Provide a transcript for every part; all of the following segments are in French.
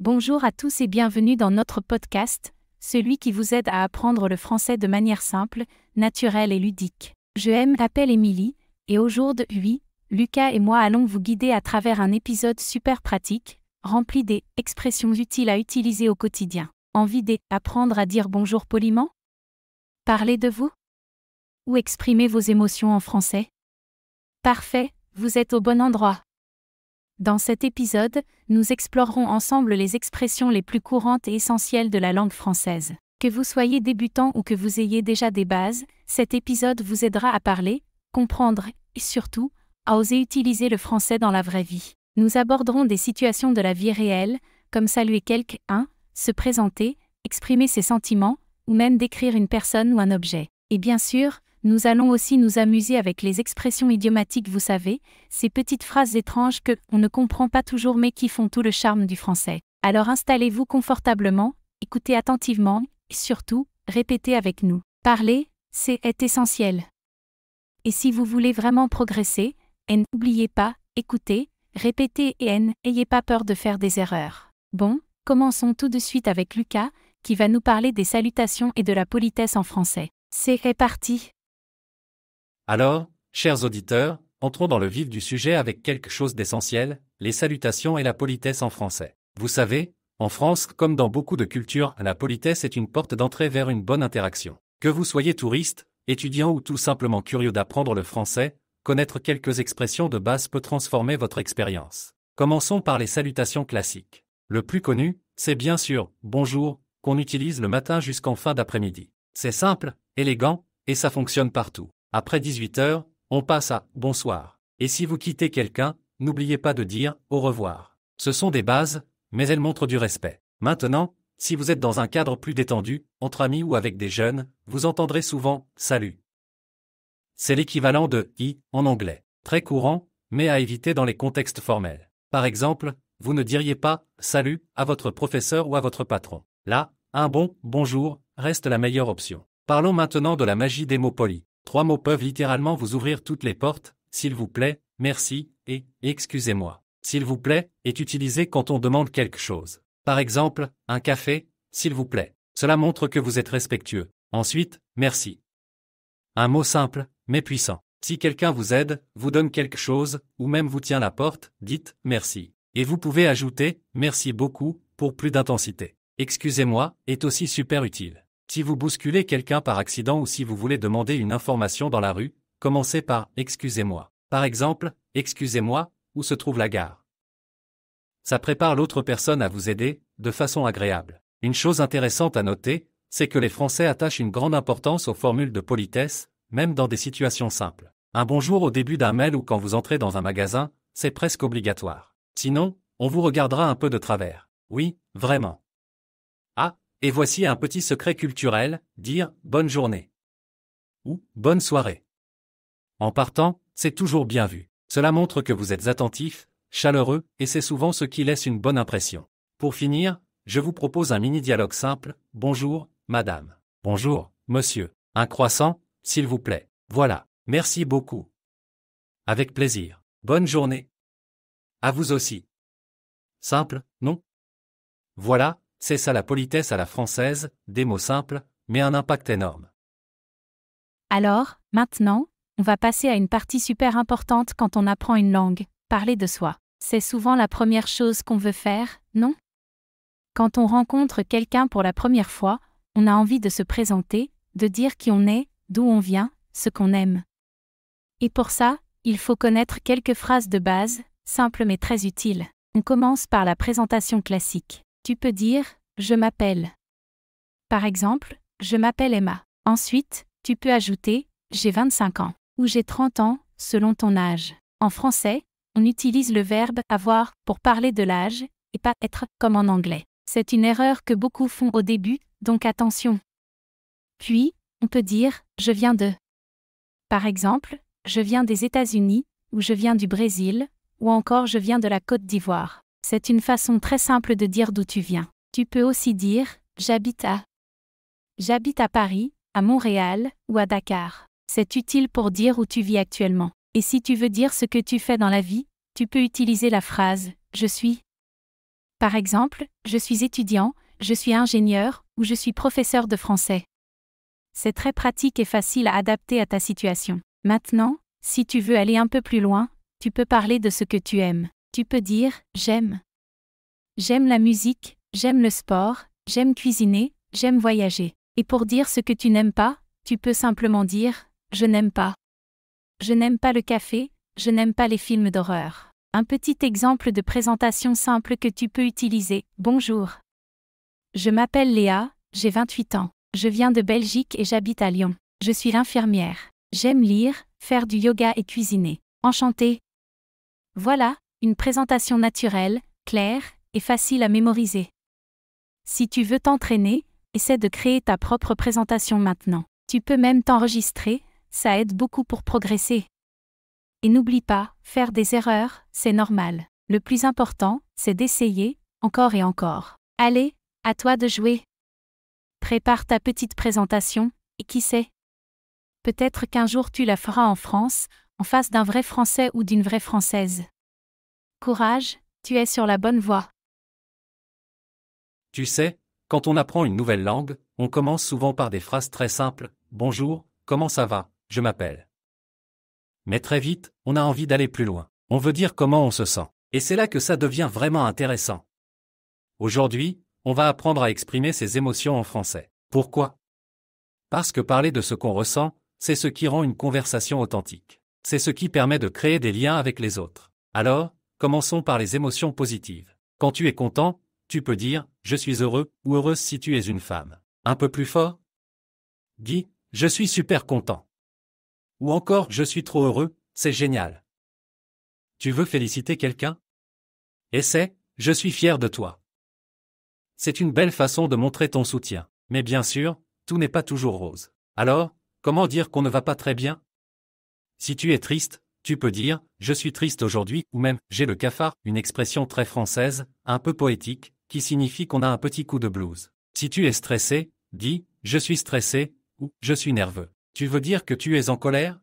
Bonjour à tous et bienvenue dans notre podcast, celui qui vous aide à apprendre le français de manière simple, naturelle et ludique. Je m'appelle Émilie, et aujourd'hui, Lucas et moi allons vous guider à travers un épisode super pratique, rempli des expressions utiles à utiliser au quotidien. Envie d'apprendre à dire bonjour poliment? Parlez de vous? Ou exprimer vos émotions en français? Parfait, vous êtes au bon endroit. Dans cet épisode, nous explorerons ensemble les expressions les plus courantes et essentielles de la langue française. Que vous soyez débutant ou que vous ayez déjà des bases, cet épisode vous aidera à parler, comprendre et surtout, à oser utiliser le français dans la vraie vie. Nous aborderons des situations de la vie réelle, comme saluer quelqu'un, se présenter, exprimer ses sentiments, ou même décrire une personne ou un objet. Et bien sûr, nous allons aussi nous amuser avec les expressions idiomatiques, vous savez, ces petites phrases étranges que on ne comprend pas toujours mais qui font tout le charme du français. Alors installez-vous confortablement, écoutez attentivement, et surtout, répétez avec nous. Parler, est essentiel. Et si vous voulez vraiment progresser, n'oubliez pas, écoutez, répétez et n'ayez pas peur de faire des erreurs. Bon, commençons tout de suite avec Lucas, qui va nous parler des salutations et de la politesse en français. C'est parti. Alors, chers auditeurs, entrons dans le vif du sujet avec quelque chose d'essentiel, les salutations et la politesse en français. Vous savez, en France, comme dans beaucoup de cultures, la politesse est une porte d'entrée vers une bonne interaction. Que vous soyez touriste, étudiant ou tout simplement curieux d'apprendre le français, connaître quelques expressions de base peut transformer votre expérience. Commençons par les salutations classiques. Le plus connu, c'est bien sûr « bonjour » qu'on utilise le matin jusqu'en fin d'après-midi. C'est simple, élégant, et ça fonctionne partout. Après 18 heures, on passe à « bonsoir ». Et si vous quittez quelqu'un, n'oubliez pas de dire « au revoir ». Ce sont des bases, mais elles montrent du respect. Maintenant, si vous êtes dans un cadre plus détendu, entre amis ou avec des jeunes, vous entendrez souvent « salut ». C'est l'équivalent de « i » en anglais. Très courant, mais à éviter dans les contextes formels. Par exemple, vous ne diriez pas « salut » à votre professeur ou à votre patron. Là, un bon « bonjour » reste la meilleure option. Parlons maintenant de la magie des mots polis. 3 mots peuvent littéralement vous ouvrir toutes les portes, s'il vous plaît, merci, et excusez-moi. S'il vous plaît est utilisé quand on demande quelque chose. Par exemple, un café, s'il vous plaît. Cela montre que vous êtes respectueux. Ensuite, merci. Un mot simple, mais puissant. Si quelqu'un vous aide, vous donne quelque chose, ou même vous tient la porte, dites merci. Et vous pouvez ajouter merci beaucoup pour plus d'intensité. Excusez-moi est aussi super utile. Si vous bousculez quelqu'un par accident ou si vous voulez demander une information dans la rue, commencez par « excusez-moi ». Par exemple, « excusez-moi, où se trouve la gare ?» Ça prépare l'autre personne à vous aider, de façon agréable. Une chose intéressante à noter, c'est que les Français attachent une grande importance aux formules de politesse, même dans des situations simples. Un bonjour au début d'un mail ou quand vous entrez dans un magasin, c'est presque obligatoire. Sinon, on vous regardera un peu de travers. Oui, vraiment. Ah, et voici un petit secret culturel, dire « bonne journée » ou « bonne soirée ». En partant, c'est toujours bien vu. Cela montre que vous êtes attentif, chaleureux, et c'est souvent ce qui laisse une bonne impression. Pour finir, je vous propose un mini-dialogue simple, « Bonjour, madame ». « Bonjour, monsieur. Un croissant, s'il vous plaît. » Voilà, merci beaucoup. Avec plaisir. Bonne journée. À vous aussi. Simple, non? Voilà. C'est ça la politesse à la française, des mots simples, mais un impact énorme. Alors, maintenant, on va passer à une partie super importante quand on apprend une langue, parler de soi. C'est souvent la première chose qu'on veut faire, non? Quand on rencontre quelqu'un pour la première fois, on a envie de se présenter, de dire qui on est, d'où on vient, ce qu'on aime. Et pour ça, il faut connaître quelques phrases de base, simples mais très utiles. On commence par la présentation classique. Tu peux dire « je m'appelle ». Par exemple, « je m'appelle Emma ». Ensuite, tu peux ajouter « j'ai 25 ans » ou « j'ai 30 ans » selon ton âge. En français, on utilise le verbe « avoir » pour parler de l'âge, et pas « être » comme en anglais. C'est une erreur que beaucoup font au début, donc attention. Puis, on peut dire « je viens de ». Par exemple, « je viens des États-Unis » ou « je viens du Brésil » ou encore « je viens de la Côte d'Ivoire ». C'est une façon très simple de dire d'où tu viens. Tu peux aussi dire « j'habite à ». J'habite à Paris, à Montréal ou à Dakar. C'est utile pour dire où tu vis actuellement. Et si tu veux dire ce que tu fais dans la vie, tu peux utiliser la phrase « je suis ». Par exemple, je suis étudiant, je suis ingénieur ou je suis professeur de français. C'est très pratique et facile à adapter à ta situation. Maintenant, si tu veux aller un peu plus loin, tu peux parler de ce que tu aimes. Tu peux dire « j'aime ». J'aime la musique, j'aime le sport, j'aime cuisiner, j'aime voyager. Et pour dire ce que tu n'aimes pas, tu peux simplement dire « je n'aime pas ». Je n'aime pas le café, je n'aime pas les films d'horreur. Un petit exemple de présentation simple que tu peux utiliser. Bonjour. Je m'appelle Léa, j'ai 28 ans. Je viens de Belgique et j'habite à Lyon. Je suis infirmière. J'aime lire, faire du yoga et cuisiner. Enchantée. Voilà, une présentation naturelle, claire et facile à mémoriser. Si tu veux t'entraîner, essaie de créer ta propre présentation maintenant. Tu peux même t'enregistrer, ça aide beaucoup pour progresser. Et n'oublie pas, faire des erreurs, c'est normal. Le plus important, c'est d'essayer, encore et encore. Allez, à toi de jouer. Prépare ta petite présentation, et qui sait? Peut-être qu'un jour tu la feras en France, en face d'un vrai Français ou d'une vraie Française. Courage, tu es sur la bonne voie. Tu sais, quand on apprend une nouvelle langue, on commence souvent par des phrases très simples. Bonjour, comment ça va, je m'appelle. Mais très vite, on a envie d'aller plus loin. On veut dire comment on se sent. Et c'est là que ça devient vraiment intéressant. Aujourd'hui, on va apprendre à exprimer ses émotions en français. Pourquoi? Parce que parler de ce qu'on ressent, c'est ce qui rend une conversation authentique. C'est ce qui permet de créer des liens avec les autres. Alors, commençons par les émotions positives. Quand tu es content, tu peux dire « je suis heureux » ou « heureuse » si tu es une femme. Un peu plus fort? Dis « je suis super content ». Ou encore « je suis trop heureux, c'est génial ». Tu veux féliciter quelqu'un? Essaie « je suis fier de toi ». C'est une belle façon de montrer ton soutien. Mais bien sûr, tout n'est pas toujours rose. Alors, comment dire qu'on ne va pas très bien? Si tu es triste, tu peux dire « je suis triste aujourd'hui » ou même « j'ai le cafard », une expression très française, un peu poétique, qui signifie qu'on a un petit coup de blues. Si tu es stressé, dis « je suis stressé » ou « je suis nerveux ». Tu veux dire que tu es en colère?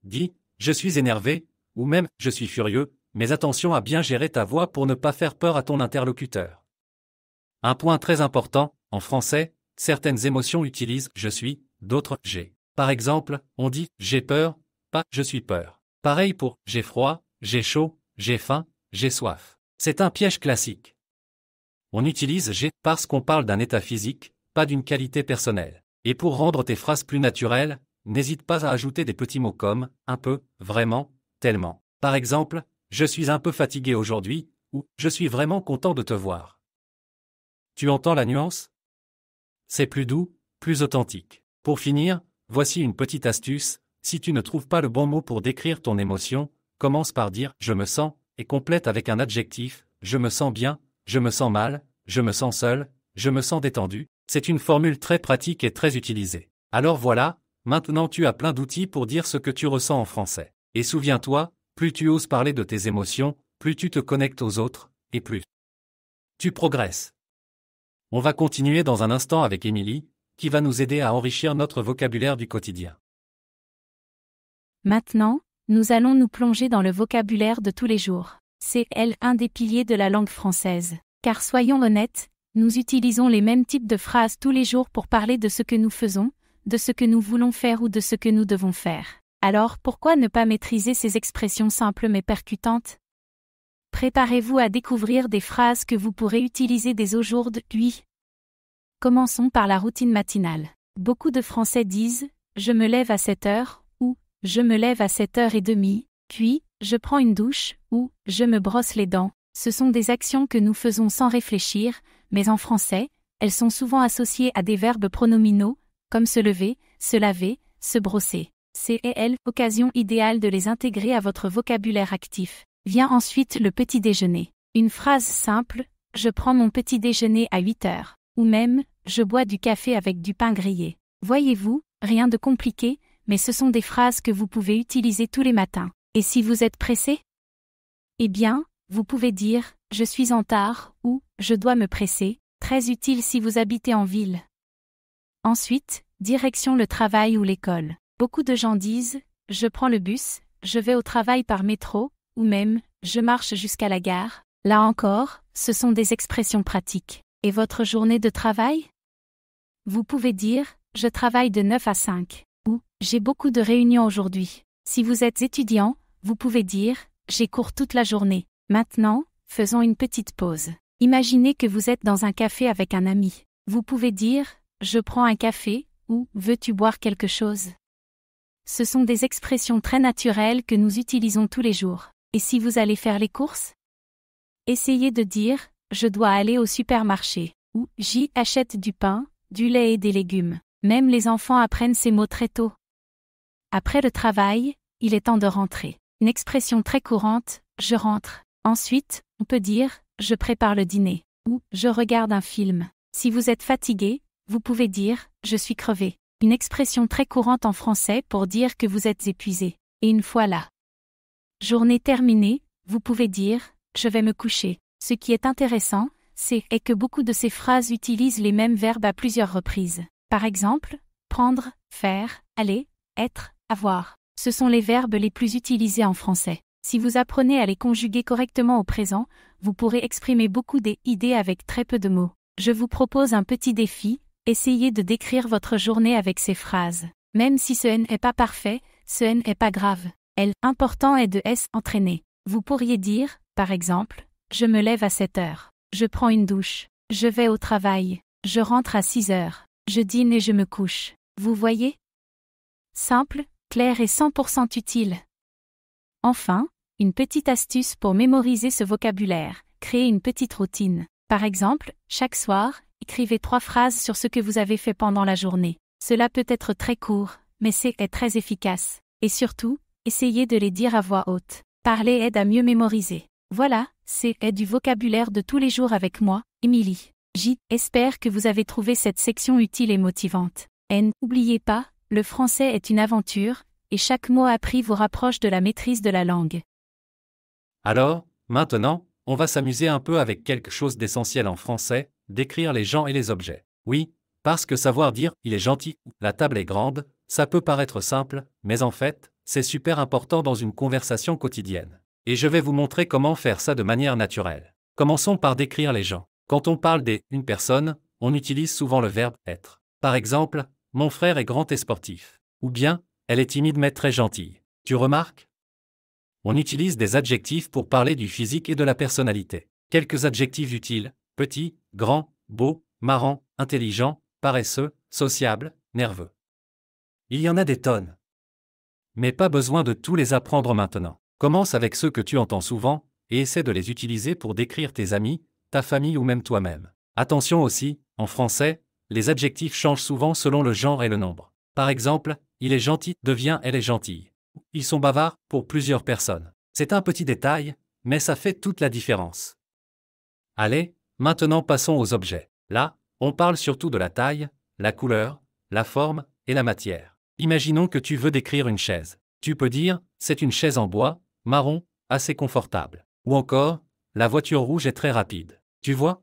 Dis « je suis énervé » ou même « je suis furieux », mais attention à bien gérer ta voix pour ne pas faire peur à ton interlocuteur. Un point très important, en français, certaines émotions utilisent « je suis », d'autres « j'ai ». Par exemple, on dit « j'ai peur », pas « je suis peur ». Pareil pour « j'ai froid »,« j'ai chaud »,« j'ai faim »,« j'ai soif ». C'est un piège classique. On utilise « j'ai » parce qu'on parle d'un état physique, pas d'une qualité personnelle. Et pour rendre tes phrases plus naturelles, n'hésite pas à ajouter des petits mots comme « un peu »,« vraiment »,« tellement ». Par exemple, « je suis un peu fatigué aujourd'hui » ou « je suis vraiment content de te voir ». Tu entends la nuance? C'est plus doux, plus authentique. Pour finir, voici une petite astuce, si tu ne trouves pas le bon mot pour décrire ton émotion, commence par dire « je me sens » et complète avec un adjectif « je me sens bien »,« je me sens mal »,« je me sens seul »,« je me sens détendu ». C'est une formule très pratique et très utilisée. Alors voilà, maintenant tu as plein d'outils pour dire ce que tu ressens en français. Et souviens-toi, plus tu oses parler de tes émotions, plus tu te connectes aux autres, et plus tu progresses. On va continuer dans un instant avec Émilie, qui va nous aider à enrichir notre vocabulaire du quotidien. Maintenant, nous allons nous plonger dans le vocabulaire de tous les jours. C'est un des piliers de la langue française. Car soyons honnêtes, nous utilisons les mêmes types de phrases tous les jours pour parler de ce que nous faisons, de ce que nous voulons faire ou de ce que nous devons faire. Alors pourquoi ne pas maîtriser ces expressions simples mais percutantes? Préparez-vous à découvrir des phrases que vous pourrez utiliser dès aujourd'hui. Commençons par la routine matinale. Beaucoup de Français disent « je me lève à 7 heures » ou « je me lève à 7h30 », puis « je prends une douche » ou « je me brosse les dents ». Ce sont des actions que nous faisons sans réfléchir, mais en français, elles sont souvent associées à des verbes pronominaux, comme se lever, se laver, se brosser. C'est l'occasion idéale de les intégrer à votre vocabulaire actif. Vient ensuite le petit déjeuner. Une phrase simple, je prends mon petit déjeuner à 8 heures. Ou même, je bois du café avec du pain grillé. Voyez-vous, rien de compliqué, mais ce sont des phrases que vous pouvez utiliser tous les matins. Et si vous êtes pressé? Eh bien, vous pouvez dire, je suis en retard, ou, je dois me presser, très utile si vous habitez en ville. Ensuite, direction le travail ou l'école. Beaucoup de gens disent, je prends le bus, je vais au travail par métro, ou même, je marche jusqu'à la gare. Là encore, ce sont des expressions pratiques. Et votre journée de travail? Vous pouvez dire « Je travaille de 9 à 5 » ou « J'ai beaucoup de réunions aujourd'hui ». Si vous êtes étudiant, vous pouvez dire « J'ai cours toute la journée ». Maintenant, faisons une petite pause. Imaginez que vous êtes dans un café avec un ami. Vous pouvez dire « Je prends un café » ou « Veux-tu boire quelque chose ?» Ce sont des expressions très naturelles que nous utilisons tous les jours. Et si vous allez faire les courses? Essayez de dire « Je dois aller au supermarché » ou « J'y achète du pain, du lait et des légumes ». Même les enfants apprennent ces mots très tôt. Après le travail, il est temps de rentrer. Une expression très courante « Je rentre ». Ensuite, on peut dire « Je prépare le dîner » ou « Je regarde un film ». Si vous êtes fatigué, vous pouvez dire « Je suis crevé ». Une expression très courante en français pour dire que vous êtes épuisé. Et une fois la journée terminée, vous pouvez dire « Je vais me coucher ». Ce qui est intéressant, c'est que beaucoup de ces phrases utilisent les mêmes verbes à plusieurs reprises. Par exemple, prendre, faire, aller, être, avoir. Ce sont les verbes les plus utilisés en français. Si vous apprenez à les conjuguer correctement au présent, vous pourrez exprimer beaucoup d'idées avec très peu de mots. Je vous propose un petit défi, essayez de décrire votre journée avec ces phrases. Même si ce n'est pas parfait, ce n'est pas grave. L'important est de s'entraîner. Vous pourriez dire, par exemple, je me lève à 7 heures. Je prends une douche. Je vais au travail. Je rentre à 6 heures. Je dîne et je me couche. Vous voyez? Simple, clair et 100% utile. Enfin, une petite astuce pour mémoriser ce vocabulaire. Créez une petite routine. Par exemple, chaque soir, écrivez 3 phrases sur ce que vous avez fait pendant la journée. Cela peut être très court, mais c'est très efficace. Et surtout, essayez de les dire à voix haute. Parler aide à mieux mémoriser. Voilà, c'est du vocabulaire de tous les jours avec moi, Émilie. J'espère que vous avez trouvé cette section utile et motivante. Et n'oubliez pas, le français est une aventure, et chaque mot appris vous rapproche de la maîtrise de la langue. Alors, maintenant, on va s'amuser un peu avec quelque chose d'essentiel en français, décrire les gens et les objets. Oui, parce que savoir dire « il est gentil » ou « la table est grande », ça peut paraître simple, mais en fait, c'est super important dans une conversation quotidienne. Et je vais vous montrer comment faire ça de manière naturelle. Commençons par décrire les gens. Quand on parle d'une personne, on utilise souvent le verbe « être ». Par exemple, « Mon frère est grand et sportif » ou bien « Elle est timide mais très gentille ». Tu remarques? On utilise des adjectifs pour parler du physique et de la personnalité. Quelques adjectifs utiles: petit, grand, beau, marrant, intelligent, paresseux, sociable, nerveux. Il y en a des tonnes. Mais pas besoin de tous les apprendre maintenant. Commence avec ceux que tu entends souvent, et essaie de les utiliser pour décrire tes amis, ta famille ou même toi-même. Attention aussi, en français, les adjectifs changent souvent selon le genre et le nombre. Par exemple, il est gentil devient elle est gentille. Ils sont bavards pour plusieurs personnes. C'est un petit détail, mais ça fait toute la différence. Allez, maintenant passons aux objets. Là, on parle surtout de la taille, la couleur, la forme et la matière. Imaginons que tu veux décrire une chaise. Tu peux dire « c'est une chaise en bois, marron, assez confortable ». Ou encore « la voiture rouge est très rapide ». Tu vois?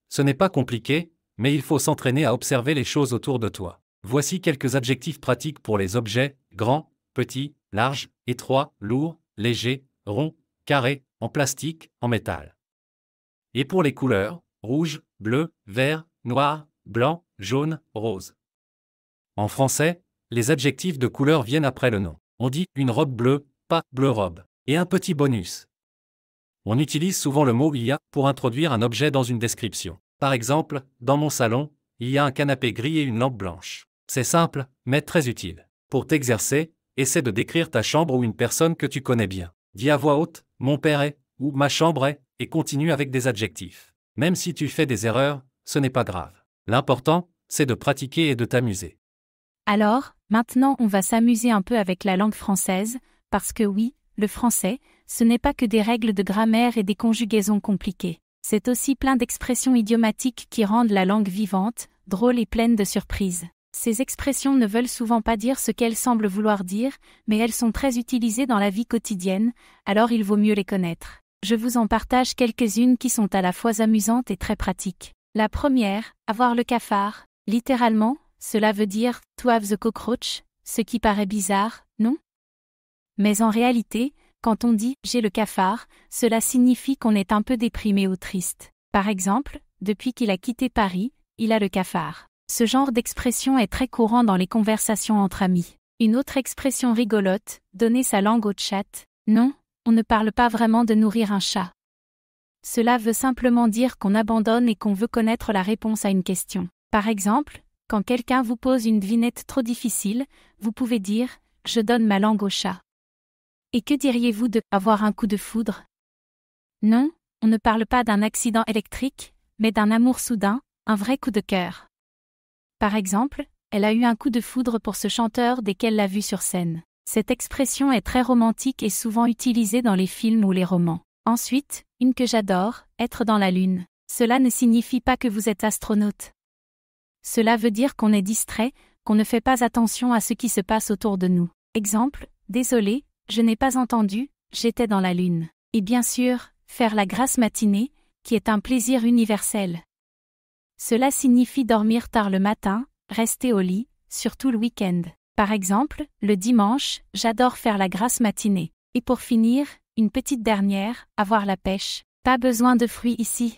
Ce n'est pas compliqué, mais il faut s'entraîner à observer les choses autour de toi. Voici quelques adjectifs pratiques pour les objets: grand, petit, large, étroit, lourd, léger, rond, carré, en plastique, en métal. Et pour les couleurs: rouge, bleu, vert, noir, blanc, jaune, rose. En français, les adjectifs de couleur viennent après le nom. On dit une robe bleue, pas bleu robe. Et un petit bonus. On utilise souvent le mot il y a pour introduire un objet dans une description. Par exemple, dans mon salon, il y a un canapé gris et une lampe blanche. C'est simple, mais très utile. Pour t'exercer, essaie de décrire ta chambre ou une personne que tu connais bien. Dis à voix haute « mon père est » ou « ma chambre est » et continue avec des adjectifs. Même si tu fais des erreurs, ce n'est pas grave. L'important, c'est de pratiquer et de t'amuser. Alors, maintenant on va s'amuser un peu avec la langue française, parce que oui, le français, ce n'est pas que des règles de grammaire et des conjugaisons compliquées. C'est aussi plein d'expressions idiomatiques qui rendent la langue vivante, drôle et pleine de surprises. Ces expressions ne veulent souvent pas dire ce qu'elles semblent vouloir dire, mais elles sont très utilisées dans la vie quotidienne, alors il vaut mieux les connaître. Je vous en partage quelques-unes qui sont à la fois amusantes et très pratiques. La première, avoir le cafard. Littéralement, cela veut dire « to have the cockroach », ce qui paraît bizarre, non? Mais en réalité, Quand on dit « j'ai le cafard », cela signifie qu'on est un peu déprimé ou triste. Par exemple, depuis qu'il a quitté Paris, il a le cafard. Ce genre d'expression est très courant dans les conversations entre amis. Une autre expression rigolote, donner sa langue au chat. Non, on ne parle pas vraiment de nourrir un chat. Cela veut simplement dire qu'on abandonne et qu'on veut connaître la réponse à une question. Par exemple, quand quelqu'un vous pose une devinette trop difficile, vous pouvez dire « je donne ma langue au chat ». Et que diriez-vous de « avoir un coup de foudre » ? Non, on ne parle pas d'un accident électrique, mais d'un amour soudain, un vrai coup de cœur. Par exemple, elle a eu un coup de foudre pour ce chanteur dès qu'elle l'a vu sur scène. Cette expression est très romantique et souvent utilisée dans les films ou les romans. Ensuite, une que j'adore, être dans la lune. Cela ne signifie pas que vous êtes astronaute. Cela veut dire qu'on est distrait, qu'on ne fait pas attention à ce qui se passe autour de nous. Exemple, désolé, je n'ai pas entendu, j'étais dans la lune. Et bien sûr, faire la grasse matinée, qui est un plaisir universel. Cela signifie dormir tard le matin, rester au lit, surtout le week-end. Par exemple, le dimanche, j'adore faire la grasse matinée. Et pour finir, une petite dernière, avoir la pêche. Pas besoin de fruits ici.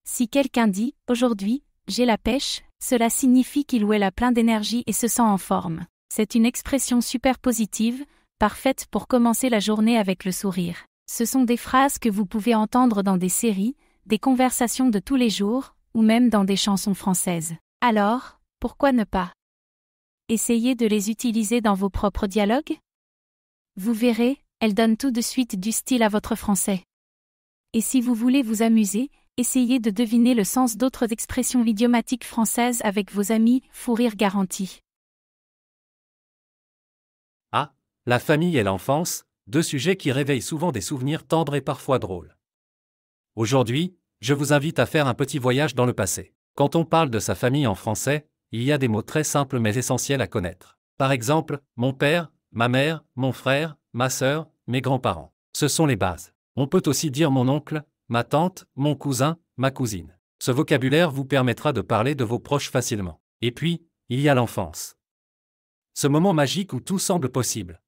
Si quelqu'un dit « aujourd'hui, j'ai la pêche », cela signifie qu'il ou elle a plein d'énergie et se sent en forme. C'est une expression super positive, parfaite pour commencer la journée avec le sourire. Ce sont des phrases que vous pouvez entendre dans des séries, des conversations de tous les jours, ou même dans des chansons françaises. Alors, pourquoi ne pas essayer de les utiliser dans vos propres dialogues ? Vous verrez, elles donnent tout de suite du style à votre français. Et si vous voulez vous amuser, essayez de deviner le sens d'autres expressions idiomatiques françaises avec vos amis, fou rire garanti. Ah, la famille et l'enfance, deux sujets qui réveillent souvent des souvenirs tendres et parfois drôles. Aujourd'hui, je vous invite à faire un petit voyage dans le passé. Quand on parle de sa famille en français, il y a des mots très simples mais essentiels à connaître. Par exemple, mon père, ma mère, mon frère, ma sœur, mes grands-parents. Ce sont les bases. On peut aussi dire mon oncle, ma tante, mon cousin, ma cousine. Ce vocabulaire vous permettra de parler de vos proches facilement. Et puis, il y a l'enfance. Ce moment magique où tout semble possible.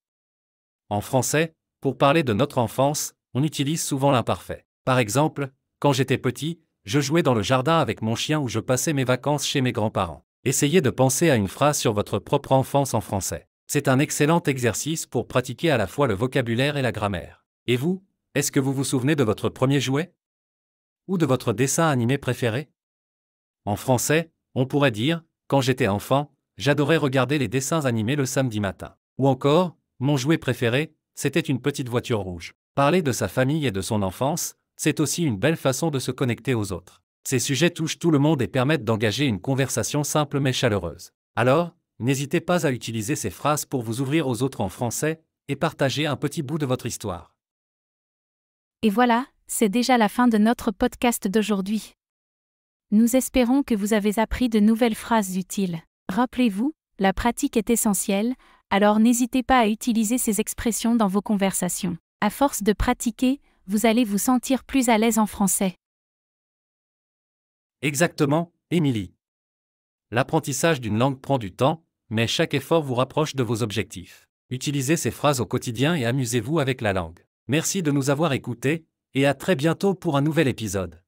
En français, pour parler de notre enfance, on utilise souvent l'imparfait. Par exemple, quand j'étais petit, je jouais dans le jardin avec mon chien ou je passais mes vacances chez mes grands-parents. Essayez de penser à une phrase sur votre propre enfance en français. C'est un excellent exercice pour pratiquer à la fois le vocabulaire et la grammaire. Et vous, est-ce que vous vous souvenez de votre premier jouet ? Ou de votre dessin animé préféré ? En français, on pourrait dire « Quand j'étais enfant, j'adorais regarder les dessins animés le samedi matin ». Ou encore « Mon jouet préféré, c'était une petite voiture rouge ». Parler de sa famille et de son enfance, c'est aussi une belle façon de se connecter aux autres. Ces sujets touchent tout le monde et permettent d'engager une conversation simple mais chaleureuse. Alors, n'hésitez pas à utiliser ces phrases pour vous ouvrir aux autres en français et partager un petit bout de votre histoire. Et voilà, c'est déjà la fin de notre podcast d'aujourd'hui. Nous espérons que vous avez appris de nouvelles phrases utiles. Rappelez-vous, la pratique est essentielle, alors n'hésitez pas à utiliser ces expressions dans vos conversations. À force de pratiquer, vous allez vous sentir plus à l'aise en français. Exactement, Émilie. L'apprentissage d'une langue prend du temps, mais chaque effort vous rapproche de vos objectifs. Utilisez ces phrases au quotidien et amusez-vous avec la langue. Merci de nous avoir écoutés, et à très bientôt pour un nouvel épisode.